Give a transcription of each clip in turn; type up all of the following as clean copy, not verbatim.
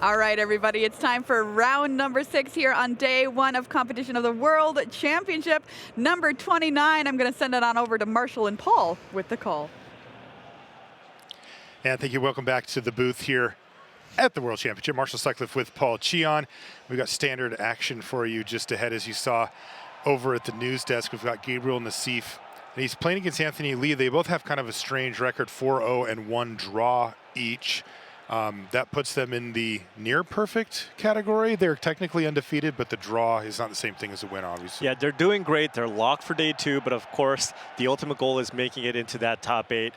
All right, everybody, it's time for round number 6 here on day 1 of competition of the World Championship. Number 29, I'm going to send it on over to Marshall and Paul with the call. And thank you. Welcome back to the booth here at the World Championship. Marshall Sutcliffe with Paul Cheon. We've got standard action for you just ahead, as you saw over at the news desk. We've got Gabriel Nassif, and he's playing against Anthony Lee. They both have kind of a strange record, 4-0 and 1 draw each. That puts them in the near perfect category. They're technically undefeated, but the draw is not the same thing as a win, obviously. Yeah, they're doing great. They're locked for day 2, but of course, the ultimate goal is making it into that top 8.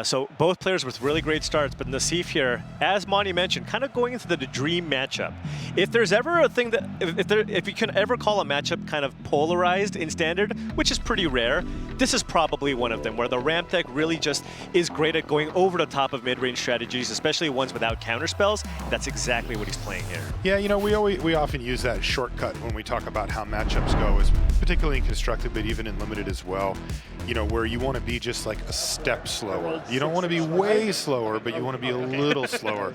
So both players with really great starts, but Nassif here, as Monty mentioned, kind of going into the dream matchup. If there's ever a thing that, if you can ever call a matchup kind of polarized in Standard, which is pretty rare, this is probably one of them, where the ramp deck really just is great at going over the top of mid-range strategies, especially ones without counter spells. That's exactly what he's playing here. Yeah, you know, we often use that shortcut when we talk about how matchups go, is particularly in constructed, but even in limited as well. You know, where you want to be just like a step slower. You don't want to be way slower, but you want to be a little slower.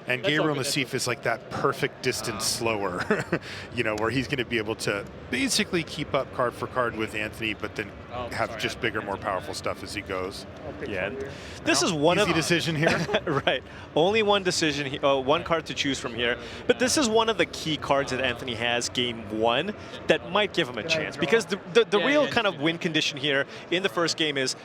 And Gabriel Nassif is like that perfect distance slower, you know, where he's going to be able to basically keep up card for card with Anthony, but then have just bigger, more powerful stuff as he goes. Yeah, this is one easy decision here. Right, only one decision, one card to choose from here. But this is one of the key cards that Anthony has game 1 that might give him a chance, because the real kind of win condition here in the first game is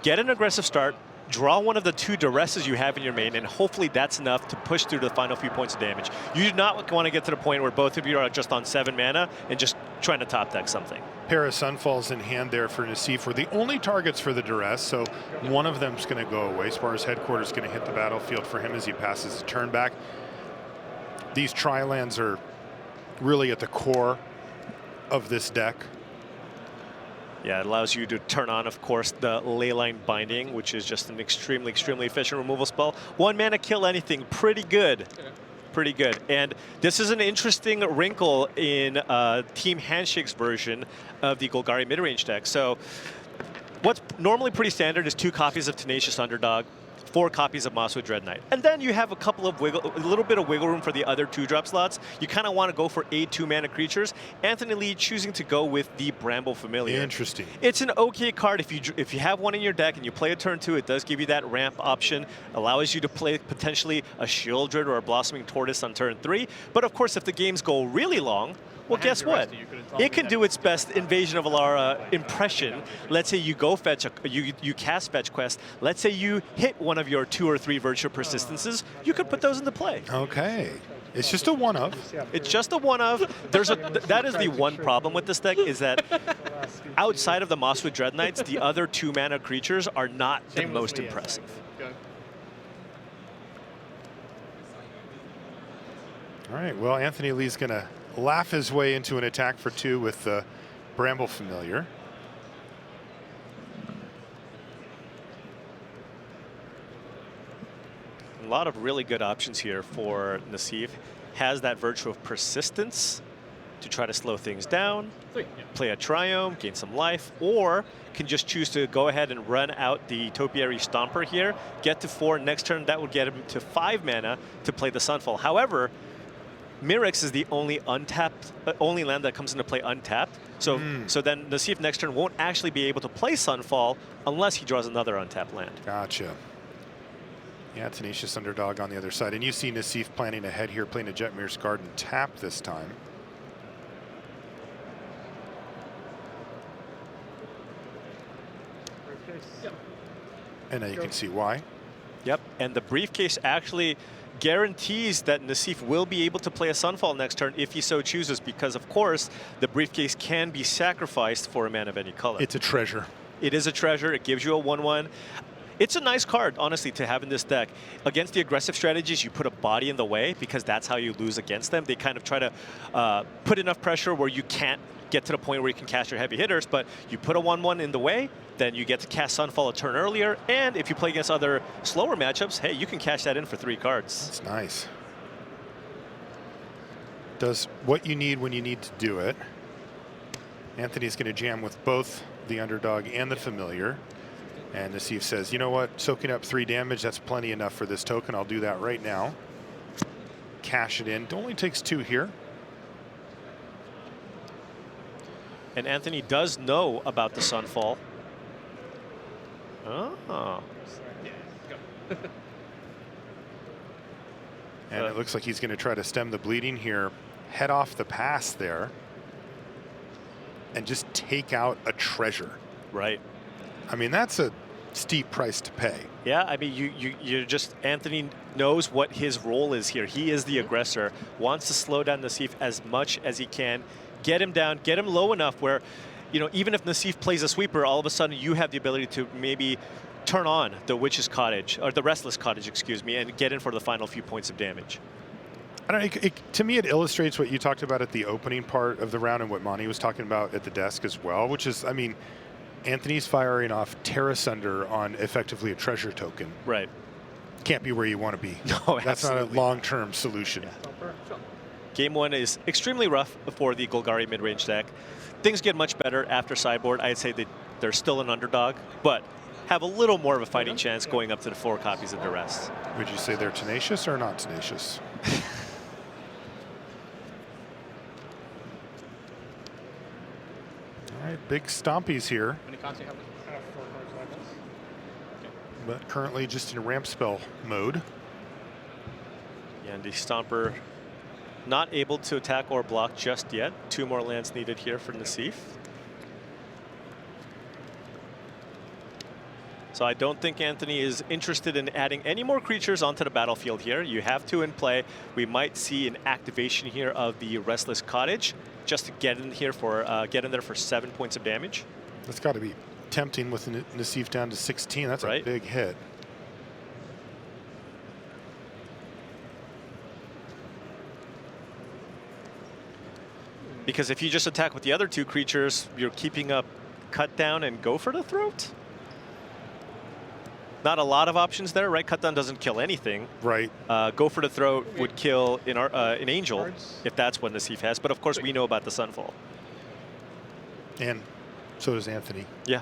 get an aggressive start, draw one of the 2 duresses you have in your main, and hopefully that's enough to push through the final few points of damage. You do not want to get to the point where both of you are just on 7 mana and just trying to top deck something. Pair of Sunfalls in hand there for Nassif were the only targets for the duress, so one of them's going to go away. Spar's Headquarters going to hit the battlefield for him as he passes the turn back. These tri-lands are really at the core of this deck. Yeah, it allows you to turn on, of course, the Leyline Binding, which is just an extremely, extremely efficient removal spell. 1 mana, kill anything. Pretty good. Pretty good. And this is an interesting wrinkle in Team Handshake's version of the Golgari midrange deck. So what's normally pretty standard is 2 copies of Tenacious Underdog, 4 copies of Mosswood Dread Knight. And then you have a little bit of wiggle room for the other 2-drop slots. You kind of want to go for 8 2-mana creatures. Anthony Lee choosing to go with the Bramble Familiar. Interesting. It's an okay card. If you have one in your deck and you play a turn 2, it does give you that ramp option. Allows you to play potentially a Shieldred or a Blossoming Tortoise on turn 3. But of course, if the games go really long, well, guess what? It can do its best Invasion of Alara impression. Let's say you go fetch, you cast Fetch Quest. Let's say you hit one of your 2 or 3 Virtual Persistences. You could put those into play. Okay. It's just a one-of. It's just a one-of. That is the one problem with this deck, is that outside of the Mosswood Dread Knights, the other 2-mana creatures are not the most impressive. All right, well, Anthony Lee's going to laugh his way into an attack for 2 with the Bramble Familiar. A lot of really good options here for Nassif. Has that virtue of persistence to try to slow things down, play a Triome, gain some life, or can just choose to go ahead and run out the Topiary Stomper here, get to 4, next turn that would get him to 5 mana to play the Sunfall. However, Mirrex is the only untapped, only land that comes into play untapped. So, so then Nassif next turn won't actually be able to play Sunfall unless he draws another untapped land. Gotcha. Yeah, Tenacious Underdog on the other side. And you see Nassif planning ahead here, playing a Jetmir's Garden tap this time. And now you can see why. Yep, and the Briefcase actually guarantees that Nassif will be able to play a Sunfall next turn if he so chooses, because of course the Briefcase can be sacrificed for a mana of any color. It's a treasure. It is a treasure. It gives you a 1/1. It's a nice card, honestly, to have in this deck. Against the aggressive strategies, you put a body in the way because that's how you lose against them. They kind of try to put enough pressure where you can't get to the point where you can cast your heavy hitters, but you put a 1/1 in the way, then you get to cast Sunfall a turn earlier, and if you play against other slower matchups, hey, you can cash that in for 3 cards. That's nice. Does what you need when you need to do it. Anthony's going to jam with both the Underdog and the Familiar. And Nassif says, you know what, soaking up 3 damage, that's plenty enough for this token. I'll do that right now. cash it in. It only takes 2 here. And Anthony does know about the Sunfall. Oh. And it looks like he's going to try to stem the bleeding here, head off the pass there, and just take out a treasure. Right. I mean, that's a steep price to pay. Yeah, I mean, you just, Anthony knows what his role is here. He is the aggressor, wants to slow down Nassif as much as he can, get him down, get him low enough where, you know, even if Nassif plays a sweeper, all of a sudden you have the ability to maybe turn on the Witch's Cottage, or the Restless Cottage, excuse me, and get in for the final few points of damage. I don't know, to me, it illustrates what you talked about at the opening part of the round and what Monty was talking about at the desk as well, which is, I mean, Anthony's firing off Terra Sunder on effectively a treasure token. Right. Can't be where you want to be. No, that's absolutely not a long-term solution. Yeah. Game 1 is extremely rough for the Golgari mid-range deck. Things get much better after sideboard. I'd say that they're still an underdog, but have a little more of a fighting chance going up to the 4 copies of Duress. Would you say they're tenacious or not tenacious? All right, big stompies here. But currently just in ramp spell mode. Yeah, and the Stomper not able to attack or block just yet. 2 more lands needed here for Nassif. So I don't think Anthony is interested in adding any more creatures onto the battlefield here. You have 2 in play. We might see an activation here of the Restless Cottage just to get in here for get in there for 7 points of damage. That's got to be tempting with Nassif down to 16. That's right. A big hit. Because if you just attack with the other 2 creatures, you're keeping up Cut Down and Go for the Throat. Not a lot of options there, right? Cut Down doesn't kill anything. Right. Go for the Throat would kill an Angel, if that's what Nassif has. But of course, we know about the Sunfall. And so does Anthony. Yeah.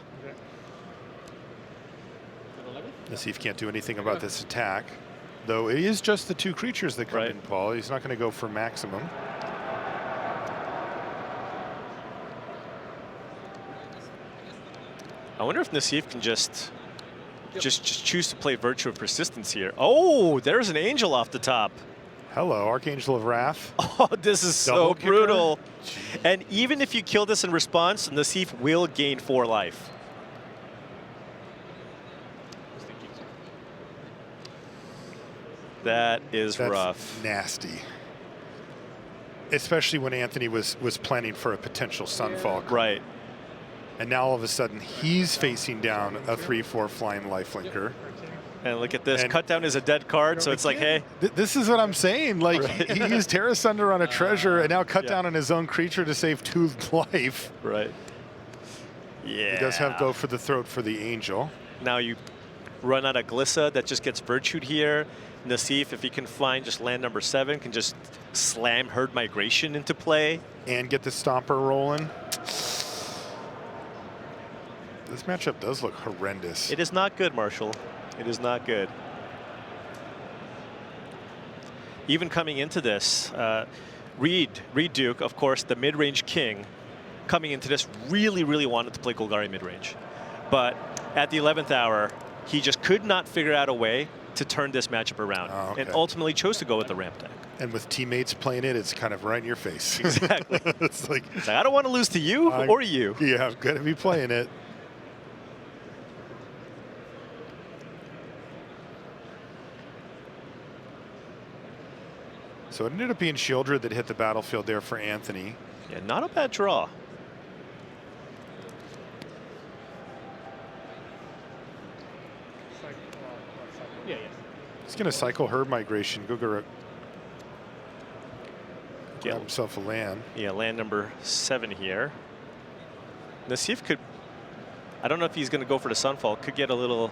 Nassif can't do anything about this attack, though it is just the 2 creatures that come in, Paul. He's not going to go for maximum. I wonder if Nassif can just choose to play Virtue of Persistence here. Oh, there's an Angel off the top. Hello, Archangel of Wrath. Oh, this is so brutal. And even if you kill this in response, Nassif will gain 4 life. That is rough. Nasty. Especially when Anthony was planning for a potential Sunfall. Right. And now all of a sudden he's facing down a 3/4 flying lifelinker. And look at this. Cut Down is a dead card, so it's like, hey. This is what I'm saying. Like, he used Terra Sunder on a treasure and now Cut Down on his own creature to save 2 life. Right. Yeah. He does have Go for the Throat for the Angel. Now you run out of Glissa that just gets virtued here. Nassif, if he can find just land number 7, can just slam Herd Migration into play. And get the Stomper rolling. This matchup does look horrendous. It is not good, Marshall. It is not good. Even coming into this, Reed Duke, of course, the mid-range king, coming into this really wanted to play Golgari mid-range. But at the 11th hour, he just could not figure out a way to turn this matchup around, and ultimately chose to go with the ramp deck. And with teammates playing it, it's kind of right in your face. Exactly. It's like, I don't want to lose to you or you. Yeah, I'm going to be playing it. So it ended up being Shieldred that hit the battlefield there for Anthony. Yeah, not a bad draw. He's going to cycle Herd Migration. Go grab himself a land. Yeah, land number 7 here. Nassif could, I don't know if he's going to go for the Sunfall, could get a little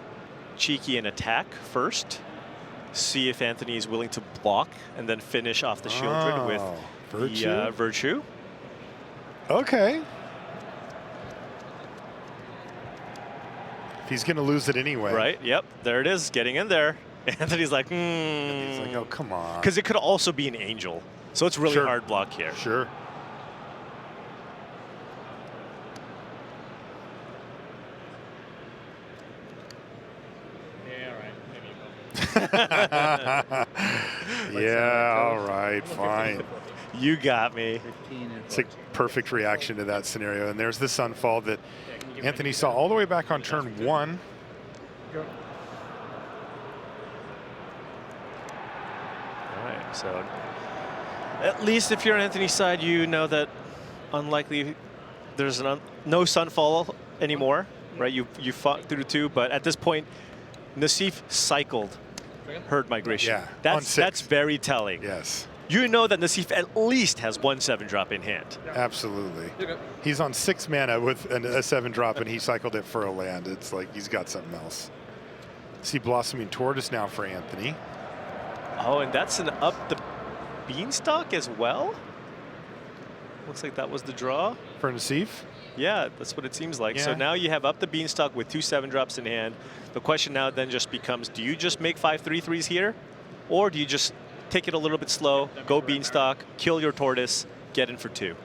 cheeky and attack first. See if Anthony is willing to block and then finish off the Shieldred with Virtue. the Virtue. Okay. If he's going to lose it anyway. Right, yep, there it is, getting in there. Anthony's like, He's like, oh, come on. Because it could also be an angel. So it's really hard block here. Sure. Yeah, all right, fine. You got me. It's a perfect reaction to that scenario. And there's the sunfall that Anthony saw all the way back on turn 1. All right, so at least if you're on Anthony's side, you know that unlikely there's no sunfall anymore, right? You fought through 2, but at this point, Nassif cycled herd migration. Yeah, that's very telling. Yes. You know that Nassif at least has 1 7-drop in hand. Absolutely. He's on 6 mana with a 7-drop, and he cycled it for a land. It's like he's got something else. See Blossoming Tortoise now for Anthony. Oh, and that's an up the beanstalk as well? Looks like that was the draw. For Nassif? Yeah, that's what it seems like. Yeah. So now you have up the beanstalk with 2 7-drops in hand. The question now then just becomes, do you just make 5 3/3s here? Or do you just take it a little bit slow, go beanstalk, kill your tortoise, get in for 2?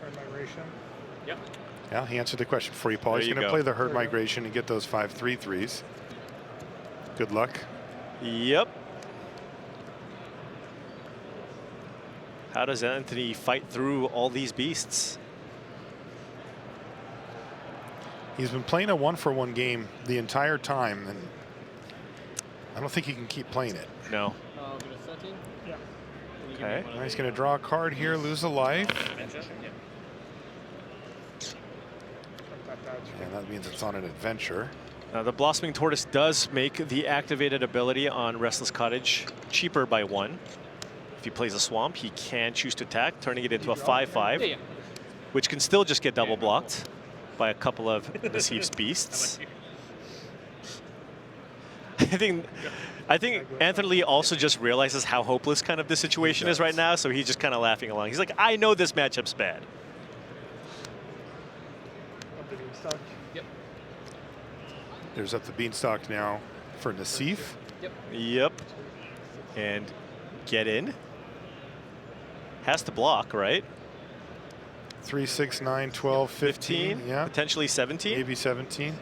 Herd migration. Yep. Yeah, he answered the question for you, Paul. He's going to play the herd migration and get those 5 3/3s. Good luck. Yep. How does Anthony fight through all these beasts? He's been playing a 1-for-1 game the entire time, and I don't think he can keep playing it. No. Yeah. Okay. Now he's going to draw a card here, lose a life. And that means it's on an adventure. Now the Blossoming Tortoise does make the activated ability on Restless Cottage cheaper by 1. If he plays a swamp, he can choose to attack, turning it into a 5/5, which can still just get double blocked by a couple of Nassif's beasts. I think Anthony Lee also just realizes how hopeless kind of the situation is right now, so he's just kind of laughing along. He's like, I know this matchup's bad. Up the beanstalk. Yep. There's up the beanstalk now for Nassif. Yep. And get in. Has to block, right? 3, 6, 9, 12, 15. Yeah. Potentially 17. Maybe 17.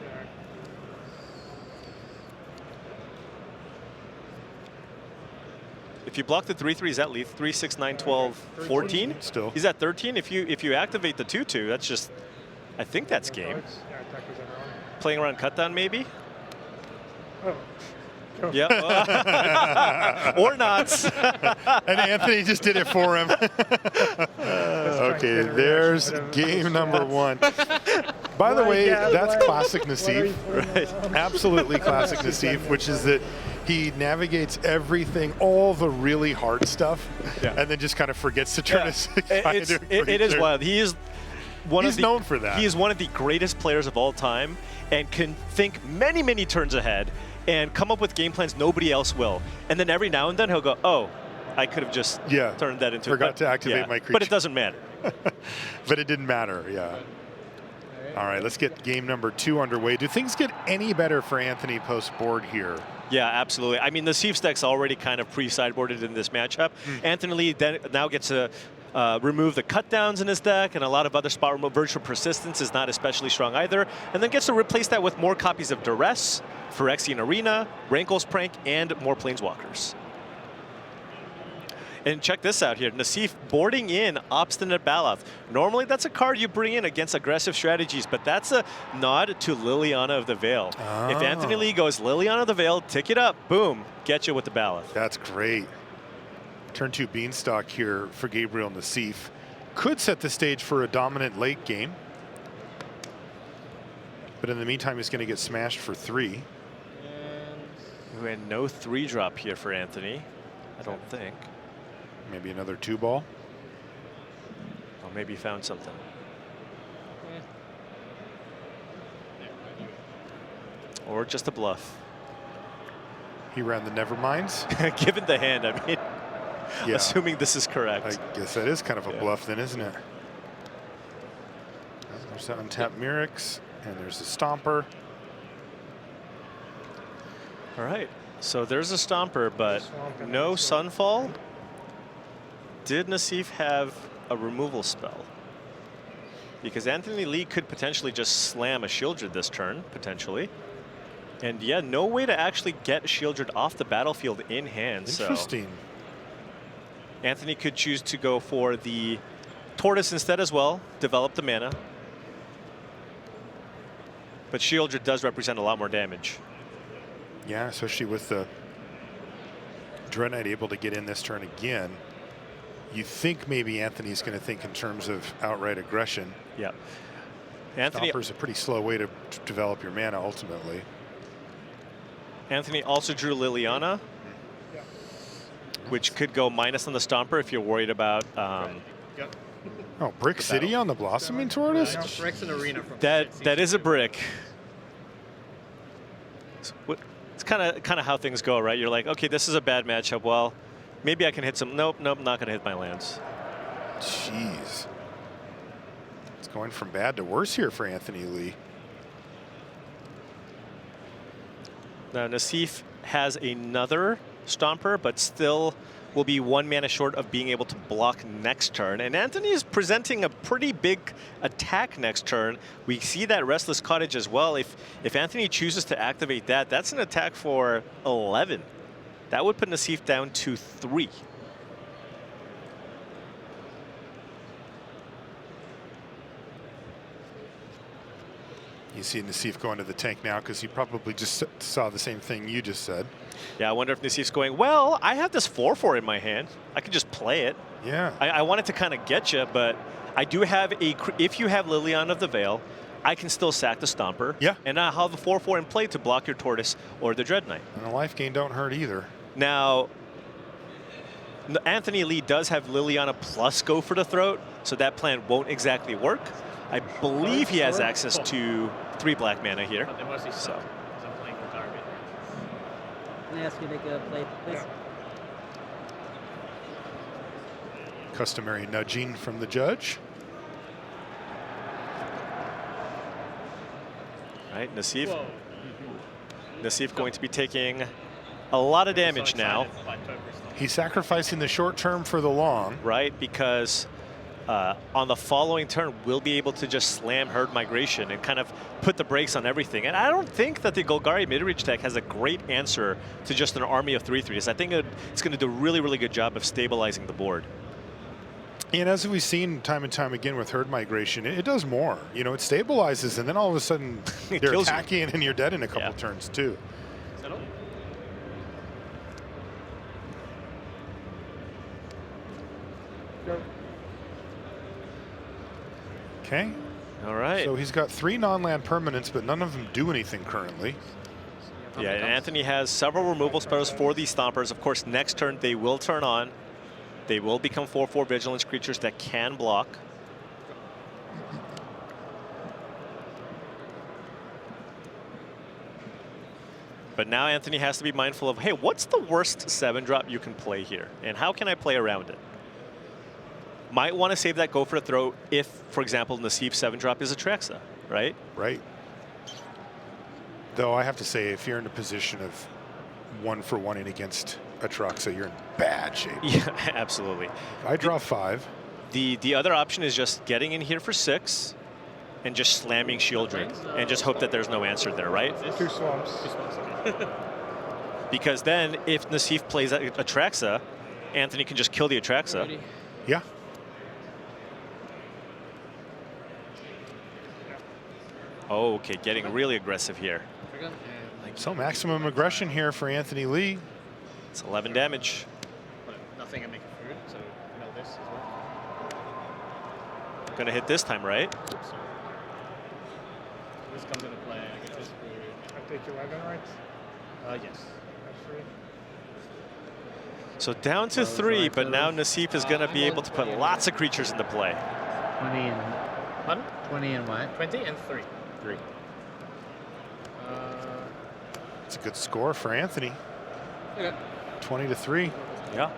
If you block the 3/3, is that lethal? 3, 6, 9, 12, 14? Still. He's at 13. If you activate the 2/2, that's just, I think that's game. Yeah, attackers everyone. Playing around cut down maybe? Oh. Go. Yep. Or not. And Anthony just did it for him. Okay, there's game number 1. By the way, that's classic Nassif. Right. Absolutely classic Nassif, which is that he navigates everything, all the really hard stuff, and then just kind of forgets to turn his It is wild. He is He's known for that. He is one of the greatest players of all time and can think many, many turns ahead and come up with game plans nobody else will. And then every now and then he'll go, oh, I could have just turned that into Forgot to activate my creature. But it doesn't matter. But it didn't matter, yeah. All right, let's get game number 2 underway. Do things get any better for Anthony post-board here? Yeah, absolutely. I mean, the Nassif's deck's already kind of pre-sideboarded in this matchup. Anthony Lee then now gets to remove the cut downs in his deck, and a lot of other spot remote. Virtual Persistence is not especially strong either. And then gets to replace that with more copies of Duress, Phyrexian Arena, Rankle's Prank, and more Planeswalkers. And check this out here. Nassif boarding in Obstinate Baloth. Normally that's a card you bring in against aggressive strategies, but that's a nod to Liliana of the Veil. If Anthony Lee goes Liliana of the Veil, tick it up, boom, get you with the Baloth. That's great. Turn 2 Beanstalk here for Gabriel Nassif. Could set the stage for a dominant late game. But in the meantime, he's going to get smashed for 3. And no 3-drop here for Anthony, I don't think. Maybe another 2-ball. Or maybe he found something. Or just a bluff. He ran the Neverminds. Given the hand, I mean, assuming this is correct. I guess that is kind of a bluff then, isn't it? There's the untapped Mirrex, and there's a Stomper. All right. So there's a Stomper, but Swamp and no then swamp. Sunfall. Did Nassif have a removal spell? Because Anthony Lee could potentially just slam a Shieldred this turn, potentially. And yeah, no way to actually get Shieldred off the battlefield in hand. Interesting. So Anthony could choose to go for the Tortoise instead as well, develop the mana. But Shieldred does represent a lot more damage. Yeah, especially with the Dread Knight able to get in this turn again. You think maybe Anthony's going to think in terms of outright aggression. Yeah. Anthony Stomper's a pretty slow way to develop your mana ultimately. Anthony also drew Liliana, Yeah. which could go minus on the Stomper if you're worried about Yep. Oh, Brick City on the Blossoming Tortoise? No, Brick's an arena from that is a brick. It's kind of how things go, right? You're like, okay, this is a bad matchup. Well, maybe I can hit some. Nope, not going to hit my lands. Jeez. It's going from bad to worse here for Anthony Lee. Now, Nassif has another Stomper, but still will be 1 mana short of being able to block next turn. And Anthony is presenting a pretty big attack next turn. We see that Restless Cottage as well. If Anthony chooses to activate that, that's an attack for 11. That would put Nassif down to 3. You see Nassif going to the tank now because he probably just saw the same thing you just said. Yeah, I wonder if Nassif's going, well, I have this 4/4 in my hand. I could just play it. Yeah. I wanted to kind of get you, but I do have if you have Liliana of the Veil, I can still sack the Stomper. Yeah. And I have the 4/4 in play to block your Tortoise or the Dread Knight. And a life gain don't hurt either. Now, Anthony Lee does have Liliana plus Go for the Throat, so that plan won't exactly work. I believe he has access to 3 black mana here. So. I'm playing Golgari. Can I ask you to make a play, please? Yeah. Customary nudging from the judge. Right, Nassif going to be taking a lot of damage now. He's sacrificing the short term for the long. Right, because on the following turn, we'll be able to just slam Herd Migration and kind of put the brakes on everything. And I don't think that the Golgari Midrange deck has a great answer to just an army of 3/3s. I think it's going to do a really, really good job of stabilizing the board. And as we've seen time and time again with Herd Migration, it does more. You know, it stabilizes, and then all of a sudden they're kills you. attacking, and you're dead in a couple Yeah. turns too. Go. Okay. All right. So he's got 3 non-land permanents, but none of them do anything currently. Yeah, and Anthony has several removal spells for these Stompers. Of course, next turn they will turn on. They will become 4/4 Vigilance creatures that can block. But now Anthony has to be mindful of, hey, what's the worst 7-drop you can play here? And how can I play around it? Might want to save that Go for the Throat if, for example, Nassif's 7-drop is a Traxa, right? Right. Though I have to say, if you're in a position of 1-for-1 against Atraxa, you're in bad shape. Yeah, absolutely. I draw 5. The other option is just getting in here for 6 and just slamming Shieldred and just hope that there's no answer there, right? 2 swamps. Because then if Nassif plays Atraxa, Anthony can just kill the Atraxa. Yeah. Oh, okay, getting really aggressive here. So maximum aggression here for Anthony Lee. It's 11 damage. Nothing and make a food, so you know this as well. Gonna hit this time, right? Oops, sorry. This comes into play. I get this food. I take 11, right? Yes. That's 3. So down to 3, but now Nassif is gonna be able to put lots of creatures into play. 20 and Pardon? 20 and what? 20 and 3. 3. It's a good score for Anthony. Okay. 20-3. Yeah.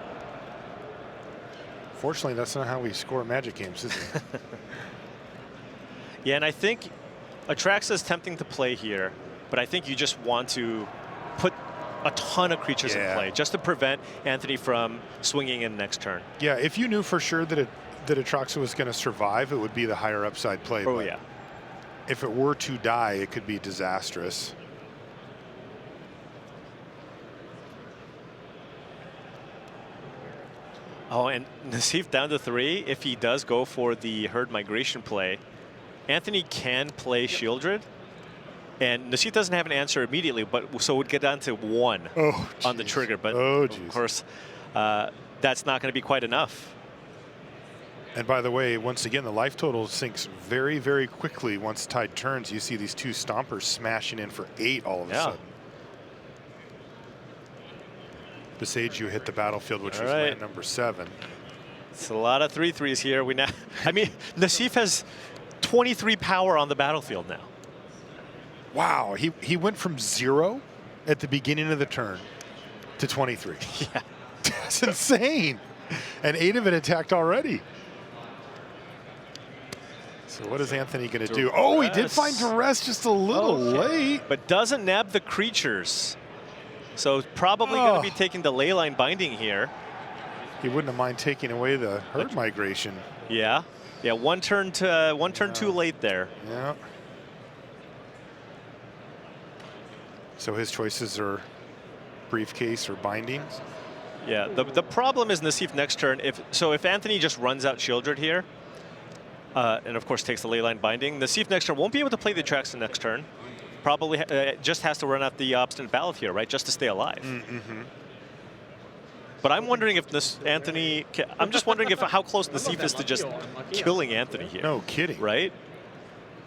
Fortunately, that's not how we score Magic games, is it? Yeah, and I think Atraxa is tempting to play here, but I think you just want to put a ton of creatures in Yeah. play just to prevent Anthony from swinging in next turn. Yeah, if you knew for sure that Atraxa was going to survive, it would be the higher upside play. Oh but yeah. if it were to die, it could be disastrous. Oh, and Nassif down to 3. If he does go for the herd migration play, Anthony can play Shieldred. And Nassif doesn't have an answer immediately, but so it would get down to 1 on the trigger. But Oh, of geez. course, that's not going to be quite enough. And by the way, once again, the life total sinks very, very quickly once tide turns. You see these 2 stompers smashing in for 8 all of a sudden. Besage, you hit the battlefield, which was land number 7. It's a lot of 3/3s here. We now, I mean, Nassif has 23 power on the battlefield now. Wow, he went from 0 at the beginning of the turn to 23. Yeah. That's insane. And 8 of it attacked already. So what is Anthony going to do? Oh, he did find Duress just a little late. But doesn't nab the creatures. So probably going to be taking the Leyline Binding here. He wouldn't have mind taking away the herd migration. Yeah. Yeah, one turn too late there. Yeah. So his choices are briefcase or binding. Yeah, the problem is Nassif next turn. If Anthony just runs out Shieldred here, and of course takes the Leyline Binding, Nassif next turn won't be able to play the Atraxa next turn. Probably just has to run out the Obstinate Ballot here, right, just to stay alive. But I'm wondering if Anthony, I'm just wondering how close Nassif is to just killing Anthony here. No kidding. Right?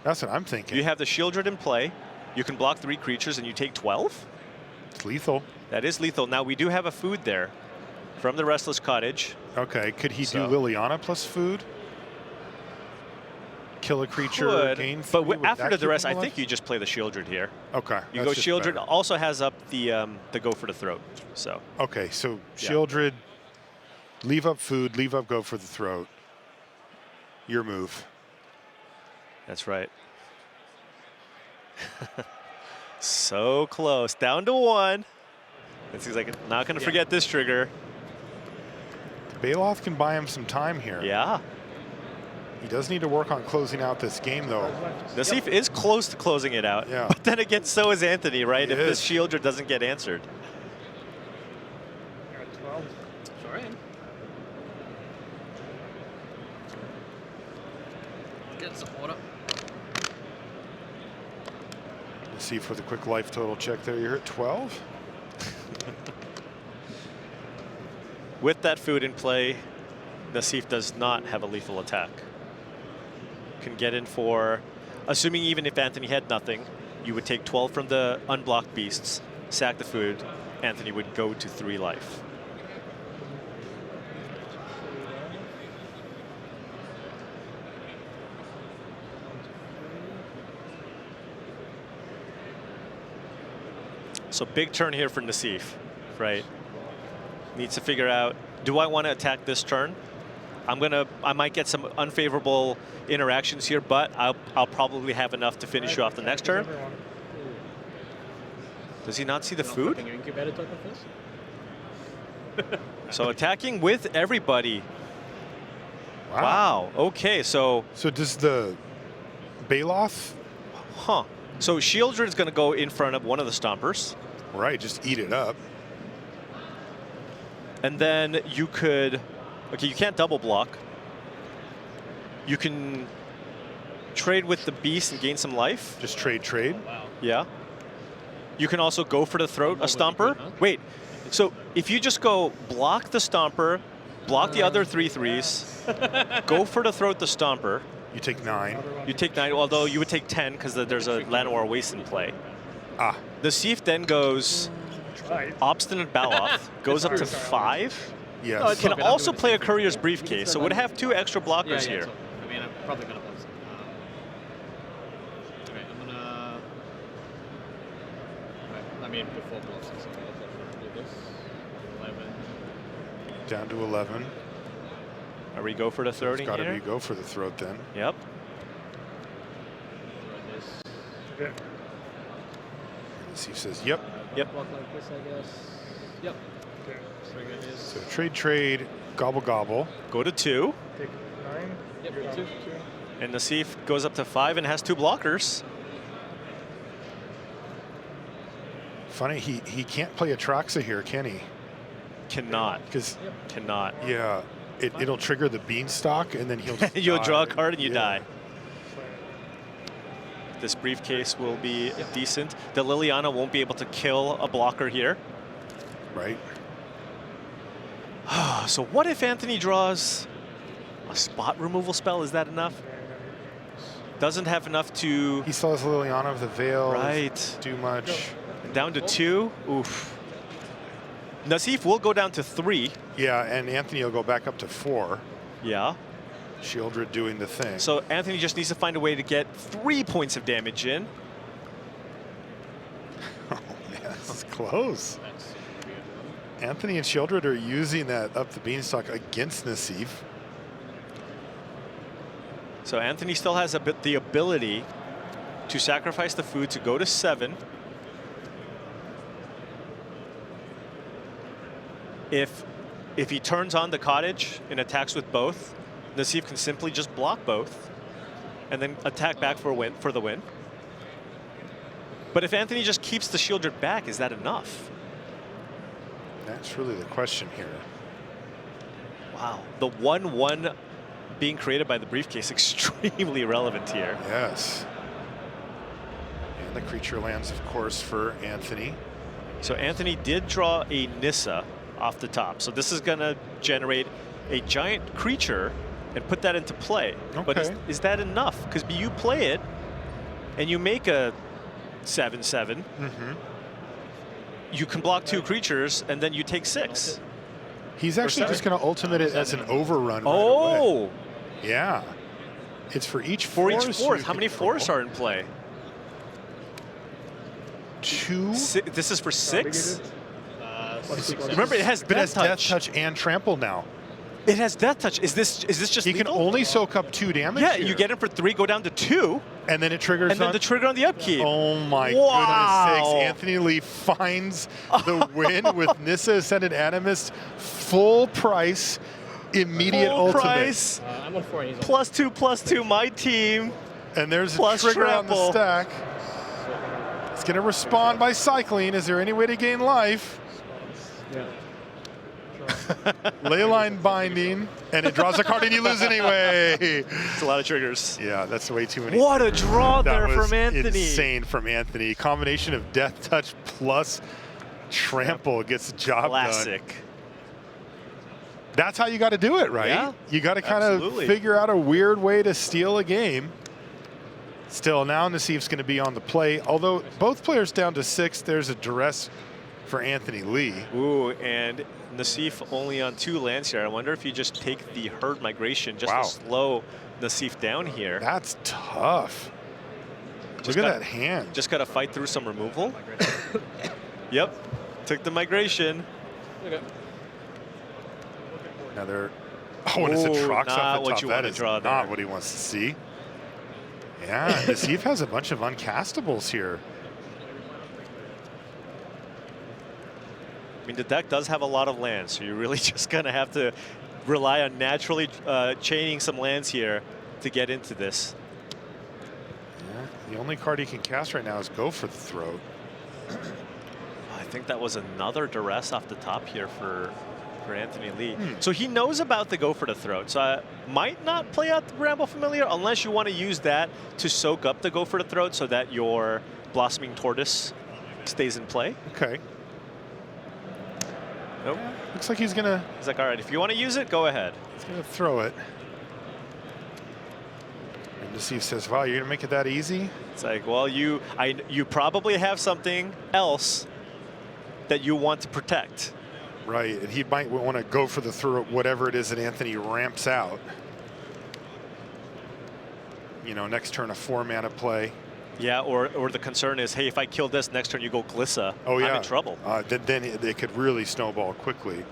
That's what I'm thinking. You have the Shieldred in play. You can block 3 creatures and you take 12? It's lethal. That is lethal. Now we do have a food there from the Restless Cottage. Okay, could he do Liliana plus food? Kill a creature, gain food? But after the keep duress, him I alive? think you just play the Shieldred here. Okay. You go Shieldred, also has up the go for the throat. So. Okay, so Shieldred, leave up food, leave up go for the throat. Your move. That's right. So close, down to 1. It seems like not going to forget this trigger. Baloth can buy him some time here. Yeah. He does need to work on closing out this game, though. Nassif is close to closing it out. Yeah. But then again, so is Anthony, right? He if this Shieldred doesn't get answered. You're at 12. Sure am. Get some water. Nassif with a quick life total check there. You're at 12. With that food in play, Nassif does not have a lethal attack. Can get in for, assuming even if Anthony had nothing, you would take 12 from the unblocked beasts, sack the food, Anthony would go to 3 life. So big turn here for Nassif, right? Needs to figure out, do I want to attack this turn? I might get some unfavorable interactions here, but I'll probably have enough to finish you off the next turn. Does he not see the food? Incubator token first? So attacking with everybody. Wow. Wow. Okay, so. So does the Baloth? Huh. So Shieldred is going to go in front of one of the Stompers. Right, just eat it up. And then you could, okay, you can't double block. You can trade with the beast and gain some life. Just trade. Wow. Yeah. You can also go for the throat, a Stomper. Wait, so if you just go block the Stomper, block the other 3/3s, go for the throat, the Stomper. You take 9. You take 9, although you would take 10 because there's a Llanowar Waste in play. Ah. The Nassif then goes Obstinate Baloth, goes up to 5. Yes. Oh, it's Can okay, I'll also do it. play a Courier's Briefcase, so would have 2 extra blockers Yeah, here. so, I mean, I'm probably going to play some. Okay, I'm going to... I mean, before blocks, so I'll do this. 11. Down to 11. Are we go for the throat It's got to here? be go for the throat then. Yep. Throw this. Nassif says, yep. Yep. Block like this, I guess. Yep. Okay. Swing it is. So trade, gobble, gobble. Go to 2. Take 9. Yep, You're two. on 2. And Nassif goes up to 5 and has 2 blockers. Funny, he can't play Atraxa here, can he? Cannot. Because, Cannot. yeah, it'll trigger the beanstalk, and then he'll just You'll die. draw a card and you Yeah. die. This briefcase will be decent. The Liliana won't be able to kill a blocker here. Right? So what if Anthony draws a spot removal spell? Is that enough? Doesn't have enough to... He still has Liliana of the Veil. Right. Do much. Down to 2. Oof. Nassif will go down to 3. Yeah, and Anthony will go back up to 4. Yeah. Shieldred doing the thing. So Anthony just needs to find a way to get 3 points of damage in. Oh, man, this is close. That's a weird one. Anthony and Shieldred are using that up the beanstalk against Nassif. So Anthony still has the ability to sacrifice the food to go to 7. If he turns on the cottage and attacks with both, Nassif can simply just block both and then attack back for the win. But if Anthony just keeps the Shieldred back, is that enough? That's really the question here. Wow. The 1/1 being created by the briefcase, extremely relevant here. Yes. And the creature lands, of course, for Anthony. So Anthony did draw a Nissa off the top. So this is going to generate a giant creature and put that into play. But Okay. is that enough? Because you play it and you make a 7/7. Mm-hmm. You can block 2 creatures and then you take 6. He's actually just going to ultimate it as an overrun. Oh! Right away. Yeah. It's for each For force. each force. you How many control. force are in play? 2. This is for 6? Six. Remember, it has But it has death death touch. touch and trample now. It has death touch. Is this just He can lethal? only soak up 2 damage. Yeah, here. you get it for 3, go down to 2, And then it triggers and then on. the trigger on the upkeep. Oh my Wow. goodness sakes. Anthony Lee finds the win with Nissa Ascended Animist. Full price, immediate Full ultimate. price, I'm on 4 and he's on +2/+2, my team. And there's a Plus trigger on the trample. stack. It's going to respond by cycling. Is there any way to gain life? Yeah. Leyline Binding, and it draws a card and you lose anyway. It's a lot of triggers. Yeah, that's way too many. What a draw That there was from Anthony. insane from Anthony. Combination of Death Touch plus Trample gets the job done. Classic. That's how you got to do it, right? Yeah, you got to kind of absolutely. figure out a weird way to steal a game. Still, now Nassif's going to be on the play. Although both players down to 6, there's a duress for Anthony Lee. Ooh, and Nassif only on 2 lands here. I wonder if you just take the herd migration just Wow. to slow Nassif down here. That's tough. Just Look at got- that hand. Just got to fight through some removal. Yep, took the migration. Okay. Another. Oh, and it's a Ooh, Trox not off the what top. you That wanna is draw not there. what he wants to see. Yeah, Nassif has a bunch of uncastables here. I mean, the deck does have a lot of lands, so you're really just going to have to rely on naturally chaining some lands here to get into this. Yeah, the only card he can cast right now is Go for the Throat. I think that was another duress off the top here for Anthony Lee. So he knows about the Go for the Throat. So I might not play out the Bramble Familiar unless you want to use that to soak up the Go for the Throat so that your Blossoming Tortoise stays in play. Okay. Nope. Looks like he's gonna He's like, all right, if you want to use it, go ahead. throw it. And Nassif says, "Wow, you're gonna make it that easy?" It's like, well, you probably have something else that you want to protect. Right, and he might want to go for the throat, whatever it is that Anthony ramps out. You know, next turn a 4-mana play. Yeah, or the concern is, hey, if I kill this, next turn you go Glissa. Oh yeah, I'm in trouble. Then it could really snowball quickly.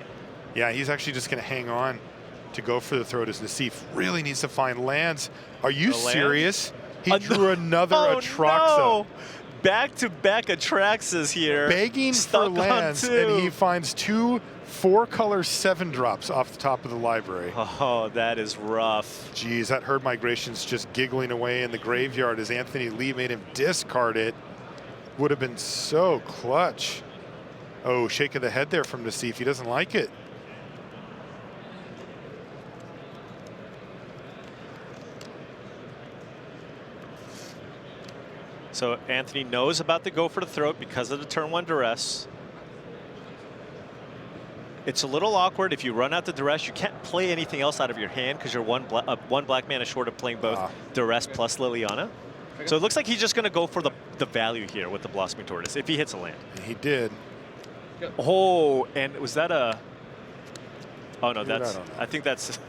Yeah, he's actually just going to hang on to go for the throat as Nassif really needs to find lands. Are you The land? serious? He drew another Oh, Atraxa. no. back-to-back Atraxas here. Begging for stuck on lands, 2. and he finds 2 4-color 7-drops off the top of the library. Oh, that is rough. Geez, that herd migration's just giggling away in the graveyard as Anthony Lee made him discard it. Would have been so clutch. Oh, shake of the head there from Nassif. He doesn't like it. So Anthony knows about the go for the throat because of the turn 1 duress. It's a little awkward if you run out the duress. You can't play anything else out of your hand because you're one black mana short of playing both duress plus Liliana. So it looks like he's just going to go for the value here with the Blossoming Tortoise if he hits a land. He did. Oh, and was that a... Oh, no, Dude, that's... I don't know. I think that's...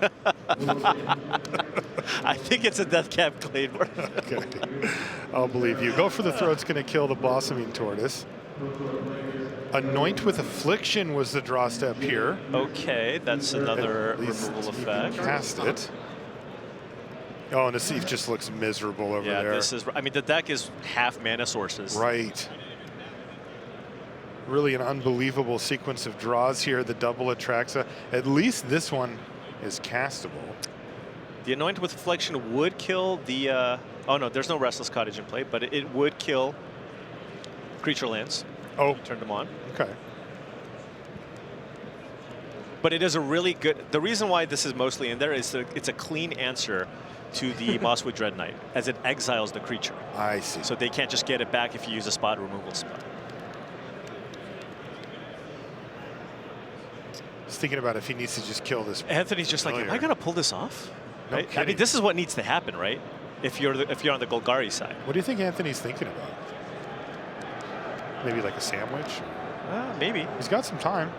I think it's a Deathcap Claymore. Okay. I'll believe you. Go for the throat's going to kill the Blossoming Tortoise. Anoint with Affliction was the draw step here. Okay, that's another At least removal you effect. cast it. Oh, Nassif just looks miserable over Yeah, there. this is... I mean, the deck is half mana sources. Right. Really an unbelievable sequence of draws here. The double Atraxa. At least this one is castable. The Anoint with Affliction would kill the... oh, no, there's no Restless Cottage in play, but it would kill creature lands. Oh, Turned them on. okay. But it is a really good... The reason why this is mostly in there is that it's a clean answer to the Mosswood Dread Knight, as it exiles the creature. I see. So they can't just get it back if you use a spot removal spot. Just thinking about if he needs to just kill this. Anthony's just like, am I familiar. going to pull this off? No Right? I kidding. mean, this is what needs to happen, right? If you're on the Golgari side. What do you think Anthony's thinking about? Maybe like a sandwich? Maybe. He's got some time.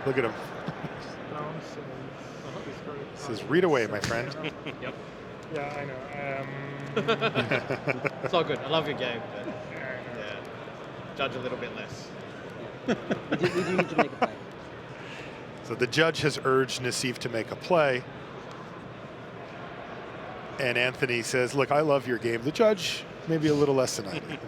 Look at him. Bounce and Says, read away, my friend. Yep. yeah, I know. It's all good. I love your game, but Yeah, I know. yeah, judge a little bit less. We do need to make a play. So the judge has urged Nassif to make a play. And Anthony says, look, I love your game. The judge, maybe a little less than I do.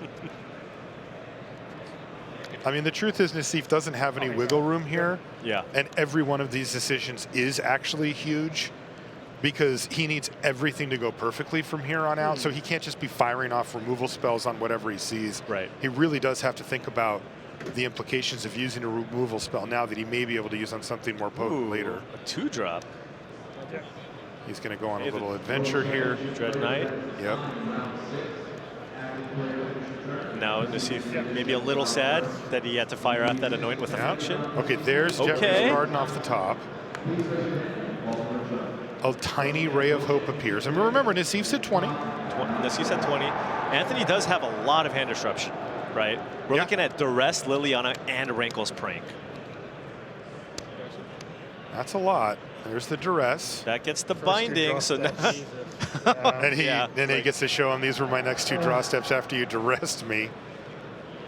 I mean, the truth is Nassif doesn't have any wiggle room here. Yeah. And every one of these decisions is actually huge because he needs everything to go perfectly from here on out. So he can't just be firing off removal spells on whatever he sees. Right. He really does have to think about the implications of using a removal spell now that he may be able to use on something more potent later. A 2-drop. Yeah. He's going to go on a little adventure here. Dread Knight. Yep. Now Nassif maybe a little sad that he had to fire out that Anoint with Affliction. Okay, there's Okay. Jeffrey's Garden off the top. A tiny ray of hope appears. And remember, Nassif's at 20. Nassif's at 20. Anthony does have a lot of hand disruption, right? We're Yeah. looking at Duress, Liliana, and Rankle's Prank. That's a lot. There's the duress. That gets the binding, so now... And he Yeah, then he gets to show him these were my next 2 draw steps after you duressed me.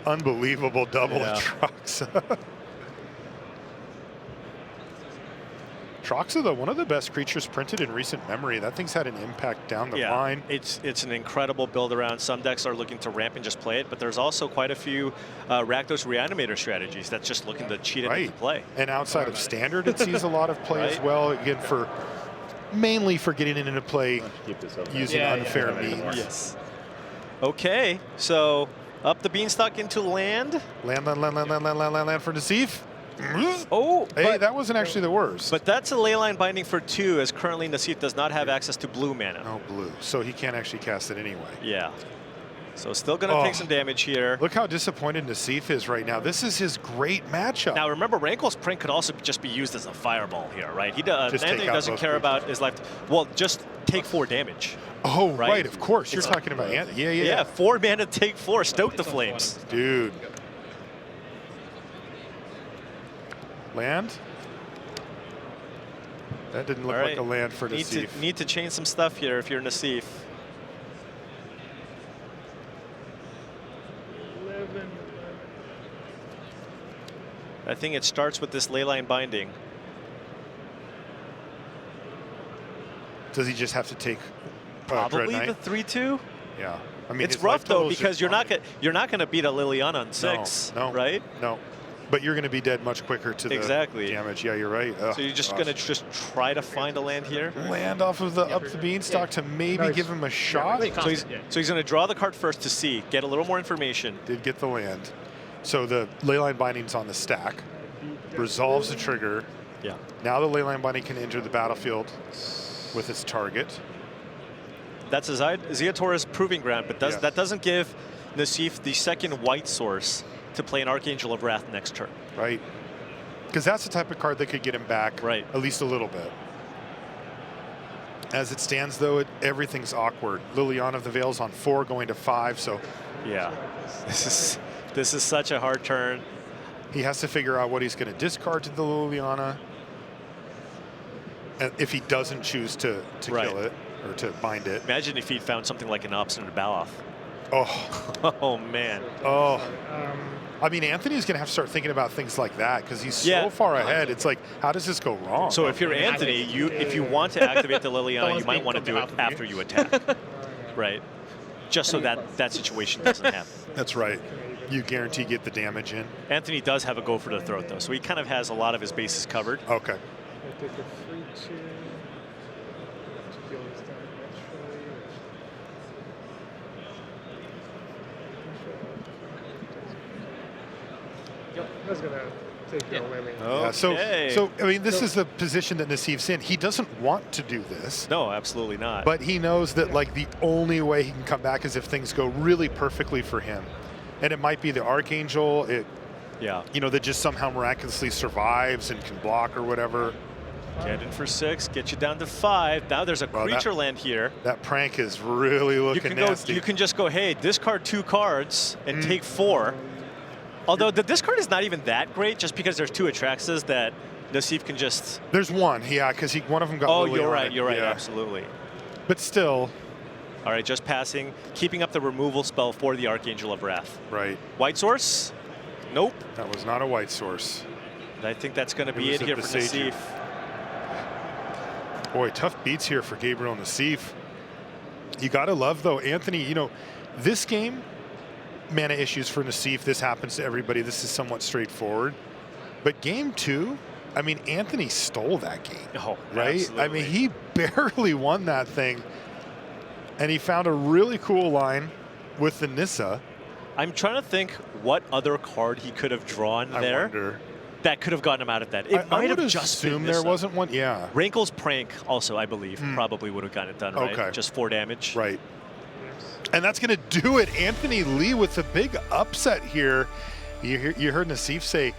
Unbelievable double Atraxa. Atraxa, though, one of the best creatures printed in recent memory. That thing's had an impact down the line. It's an incredible build around. Some decks are looking to ramp and just play it, but there's also quite a few Rakdos Reanimator strategies that's just looking to cheat it into play. And outside of standard, it sees a lot of play as Right. well. Again, mainly for getting it into play using unfair means. Yes. Okay, so up the beanstalk into land. Land for Nassif. Oh, Hey, that wasn't actually the worst. but that's a Leyline Binding for 2, as currently Nassif does not have access to blue mana. No blue, so he can't actually cast it anyway. Yeah. So still going to take some damage here. Look how disappointed Nassif is right now. This is his great matchup. Now remember, Rankle's Prank could also just be used as a fireball here, right? He Anthony doesn't care about his life. Well, just take 4 damage. Oh, right, of course. You're It's talking about Anthony. Yeah. Yeah, 4 mana, take 4, stoke the flames. Dude. Land? That didn't look like a land for Nassif. Need to change some stuff here if you're Nassif. 11. I think it starts with this Leyline Binding. Does he just have to take Probably Dread the Knight? 3/2. Yeah. I mean, It's his rough life though total is because just you're not gonna beat a Liliana on 6, no, right? No, but you're going to be dead much quicker to the Exactly. damage. Yeah, you're right. Ugh, So you're just gosh. gonna just try to find a land here. Land off of the up the beanstalk to maybe Nice. give him a shot. Really So he's constant, so he's gonna draw the card first to see, get a little more information. Did get the land. So the leyline binding's on the stack. Resolves the trigger. Yeah. Now the leyline binding can enter the battlefield with its target. That's a Ziatora's proving ground, but Yes. that doesn't give Nassif the second white source to play an Archangel of Wrath next turn. Right. Because that's the type of card that could get him back Right. at least a little bit. As it stands, though, everything's awkward. Liliana of the Veil's on 4, going to 5, so Yeah. This is such a hard turn. he has to figure out what he's going to discard to the Liliana. And if he doesn't choose to Right. kill it or to bind it. Imagine if he'd found something like an Obstinate Baloth. Oh, Oh man. oh. Um, I mean, Anthony's going to have to start thinking about things like that because he's Yeah. so far ahead. It's like, how does this go wrong? So if you're Anthony, if you want to activate the Liliana, you Someone's might want to speaking do on it behalf of after me. you attack, right? Just so that situation doesn't happen. That's right. You guarantee get the damage in. Anthony does have a go for the throat though, so he kind of has a lot of his bases covered. Okay. I take a 3/2 to deal with that eventually. That's gonna take your Lily. Yeah, so Okay. I mean, this is the position that Nassif's in. He doesn't want to do this, No, absolutely not. but he knows that like the only way he can come back is if things go really perfectly for him. And it might be the Archangel, yeah, that just somehow miraculously survives and can block or whatever. get in for 6, get you down to 5. Now there's a Well, that- creature land here. That prank is really looking You can nasty. you can just go, hey, discard 2 cards and take 4. Although the discard is not even that great, just because there's 2 Atraxas that Nassif can just. There's one, yeah, because one of them got Oh, Lily you're on right. it, You're right. yeah. Absolutely. But still, All right, just passing, keeping up the removal spell for the Archangel of Wrath. right, White source? Nope. that was not a white source. And I think that's going to It be was it a here for Besager. Nassif. Boy, tough beats here for Gabriel Nassif. You got to love, though, Anthony, this game, mana issues for Nassif. This happens to everybody. This is somewhat straightforward. But game 2, I mean, Anthony stole that game, Oh, right? absolutely. I mean, he barely won that thing. And he found a really cool line with the Nissa. I'm trying to think what other card he could have drawn I there wonder. that could have gotten him out of that. It I might would have just been assume there Nissa. wasn't one. Yeah, Rankle's Prank also, I believe, probably would have gotten it done, right? Okay. Just 4 damage. right. And that's going to do it. Anthony Lee with the big upset here. You heard Nassif say,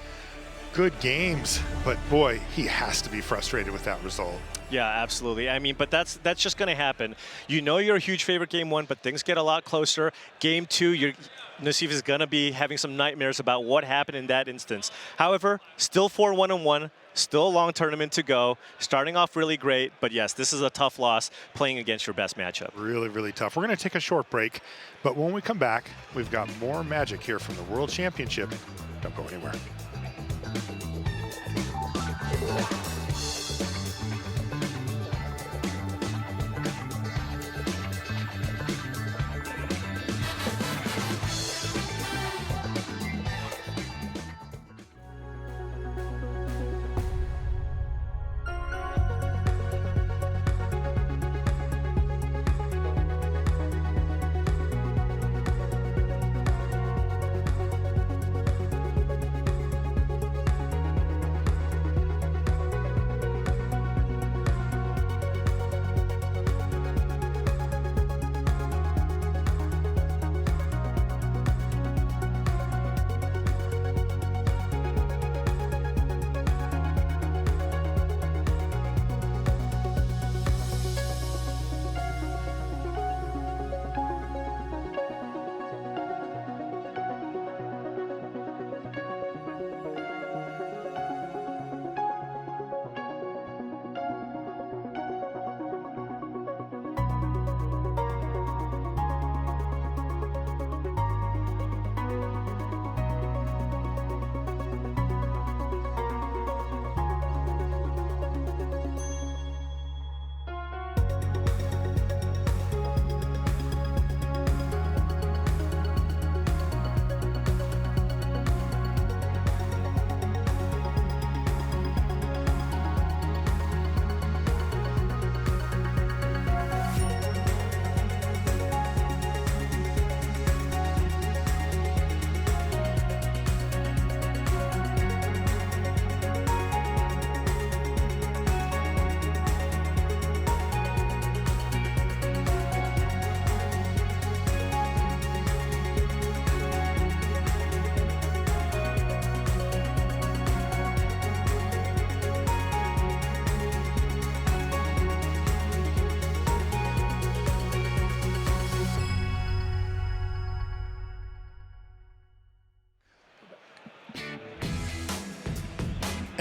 good games, but boy, he has to be frustrated with that result. Yeah, absolutely. I mean, but that's just going to happen. You're a huge favorite game 1, but things get a lot closer. Game 2, Nassif is going to be having some nightmares about what happened in that instance. However, still 4-1-1, still a long tournament to go. Starting off really great, but yes, this is a tough loss playing against your best matchup. Really, really tough. We're going to take a short break, but when we come back, we've got more magic here from the World Championship. Don't go anywhere.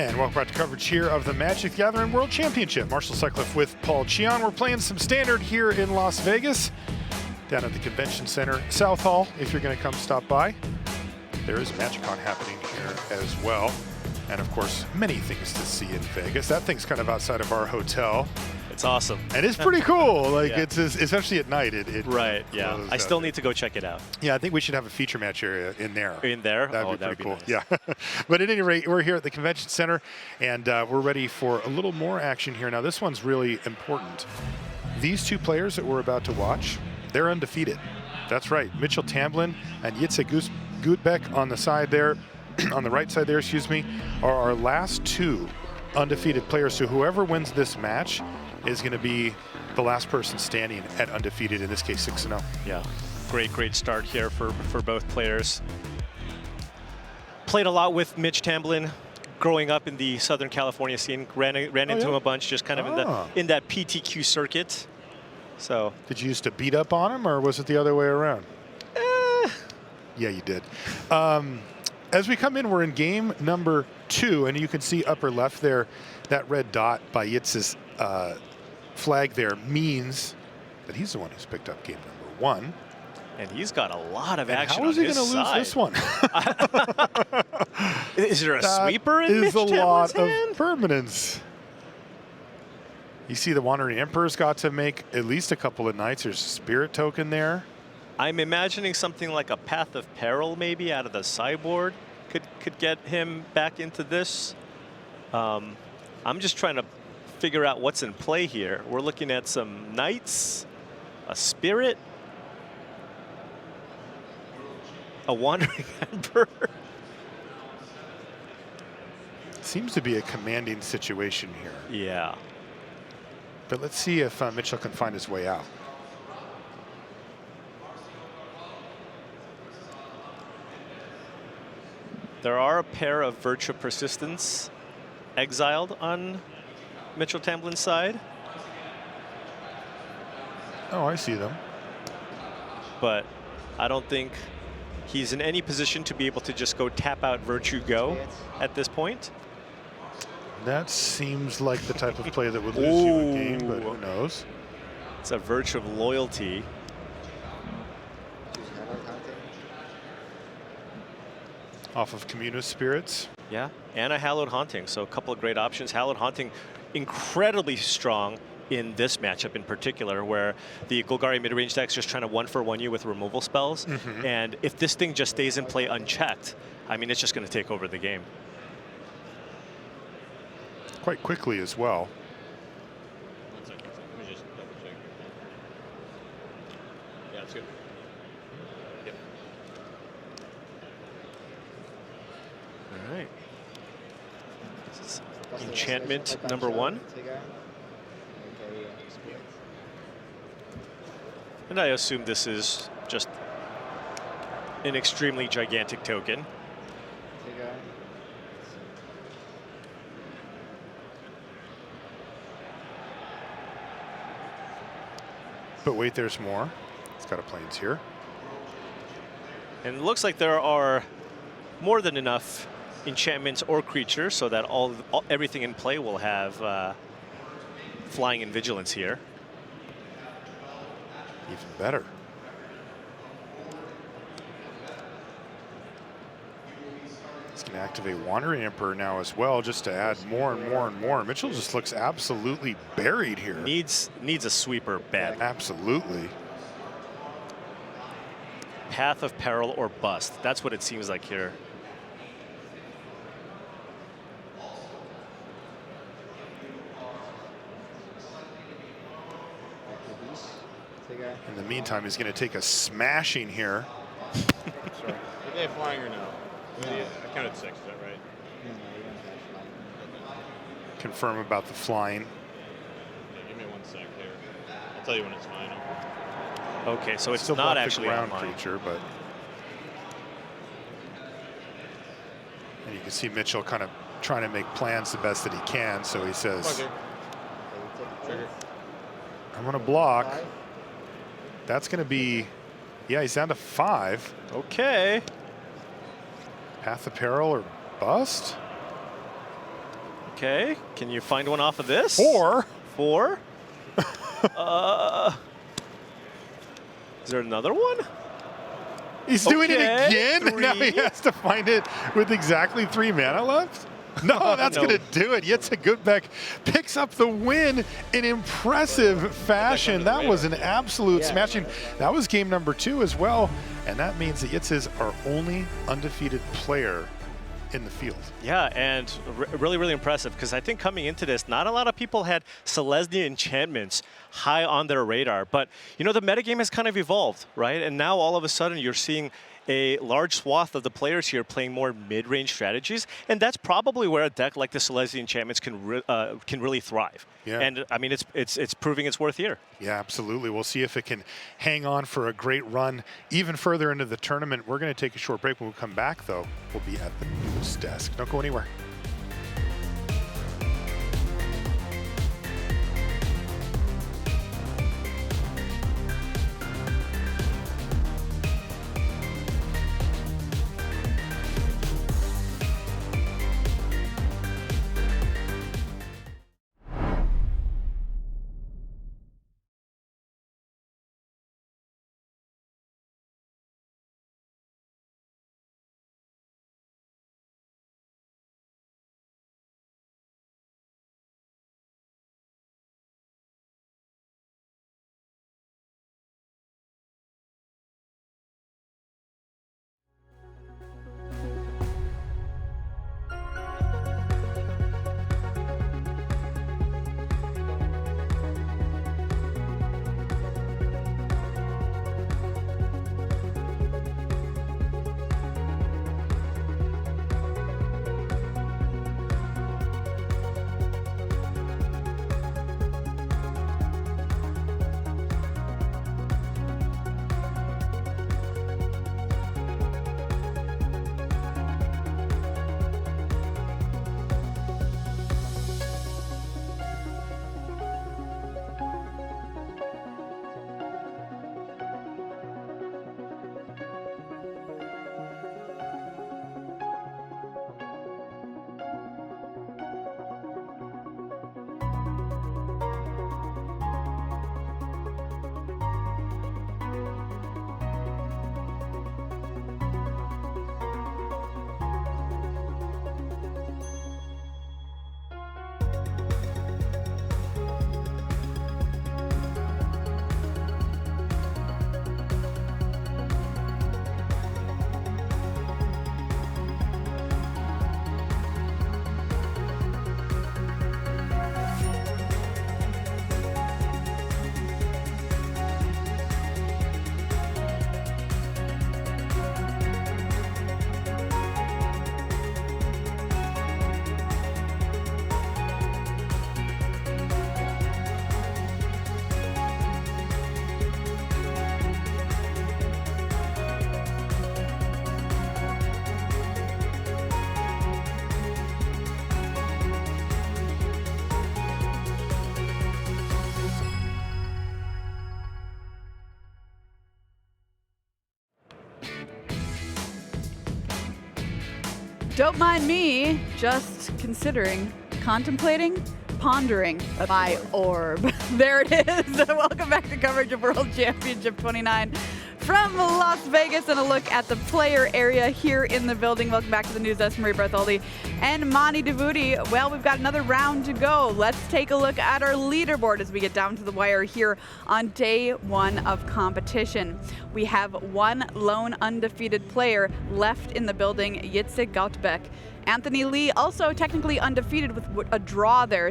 And welcome back to coverage here of the Magic the Gathering World Championship. Marshall Sutcliffe with Paul Cheon. We're playing some Standard here in Las Vegas, down at the Convention Center, South Hall, if you're going to come stop by. There is MagicCon happening here as well. And of course, many things to see in Vegas. That thing's kind of outside of our hotel. It's awesome. And it's pretty cool. Like Yeah. it's especially at night. It Right, yeah. closed I out still there. need to go check it out. Yeah, I think we should have a feature match area in there. In there? That'd Oh, be that would pretty be cool. nice. Yeah. But at any rate, we're here at the Convention Center, and we're ready for a little more action here. Now, this one's really important. These two players that we're about to watch, they're undefeated. That's right. Mitchell Tamblyn and Jitse Goutbeek on the side there, on the right side there, excuse me, are our last two undefeated players. So whoever wins this match is going to be the last person standing at undefeated, in this case 6-0. Yeah, great start here for both players. Played a lot with Mitch Tamblyn growing up in the Southern California scene. Ran into him a bunch, just kind of in that PTQ circuit. So Did you used to beat up on him, or was it the other way around? Yeah, you did. As we come in, we're in game number 2, and you can see upper left there, that red dot by Jitse's flag there means that he's the one who's picked up game number 1. and he's got a lot of And action how is on he his going to lose side. this one? Is there a sweeper in Is Mitch a lot Tamblyn's hand? of permanence. You see the Wandering Emperor's got to make at least a couple of knights. There's a spirit token there. I'm imagining something like a Path of Peril maybe out of the sideboard could get him back into this. I'm just trying to figure out what's in play here. We're looking at some knights, a spirit, a Wandering Emperor. Seems to be a commanding situation here. Yeah. But let's see if Mitchell can find his way out. There are a pair of Virtue of Persistence exiled on Mitchell Tamblyn's side, Oh, I see them. but I don't think he's in any position to be able to just go tap out Virtue Go at this point. That seems like the type of play that would lose you a game, but who knows? It's a Virtue of Loyalty. Off of Communist Spirits. Yeah, and a Hallowed Haunting, so a couple of great options. Hallowed Haunting incredibly strong in this matchup in particular, where the Golgari mid-range deck's just trying to one-for-one you with removal spells. And if this thing just stays in play unchecked, I mean, it's just going to take over the game. Quite quickly as well. 1 second. Let me just double check. Yeah, it's good. Yep. All right. This is Enchantment number 1. And I assume this is just an extremely gigantic token. But wait, there's more. It's got a plains here. And it looks like there are more than enough enchantments or creatures so that everything in play will have flying and vigilance here. Even better. He's going to activate Wandering Emperor now as well, just to add more and more and more. Mitchell just looks absolutely buried here. Needs a sweeper bad. Absolutely. Path of Peril or bust. That's what it seems like here. In the meantime, he's going to take a smashing here. Sorry. Are they flying or no? Yeah, I counted 6, is that right? Confirm about the flying. Okay, give me 1 sec here. I'll tell you when it's fine. Okay, so it's Still not block the actually ground online. creature, but. And you can see Mitchell kind of trying to make plans the best that he can. So he says, Trigger. I'm going to block. That's going to be, yeah, he's down to 5. Okay. Path of Peril or bust? Okay, can you find one off of this? 4. 4. Is there another one? He's doing it Okay, again? Now he 3. has to find it with exactly 3 mana left? No, that's No. going to do it. Jitse Goutbeek picks up the win in impressive fashion. That was an absolute smashing. That was game number 2 as well. And that means that Jitse is our only undefeated player in the field. Yeah, and really, really impressive, because I think coming into this, not a lot of people had Selesnya Enchantments high on their radar. But, you know, the metagame has kind of evolved, right? And now all of a sudden you're seeing a large swath of the players here playing more mid-range strategies, and that's probably where a deck like the Selesnya Enchantments can really thrive. Yeah. And I mean, it's proving its worth here. Yeah, absolutely. We'll see if it can hang on for a great run even further into the tournament. We're going to take a short break. When we come back, though, we'll be at the news desk. Don't go anywhere. Don't mind me, just considering, contemplating, pondering my orb. There it is. Welcome back to coverage of World Championship 29 from Las Vegas, and a look at the player area here in the building. Welcome back to the news desk, Marie Bartholdi and Mani Devuti. Well, we've got another round to go. Let's take a look at our leaderboard as we get down to the wire here on day 1 of competition. We have one lone undefeated player left in the building, Jitse Goutbeek. Anthony Lee also technically undefeated with a draw there.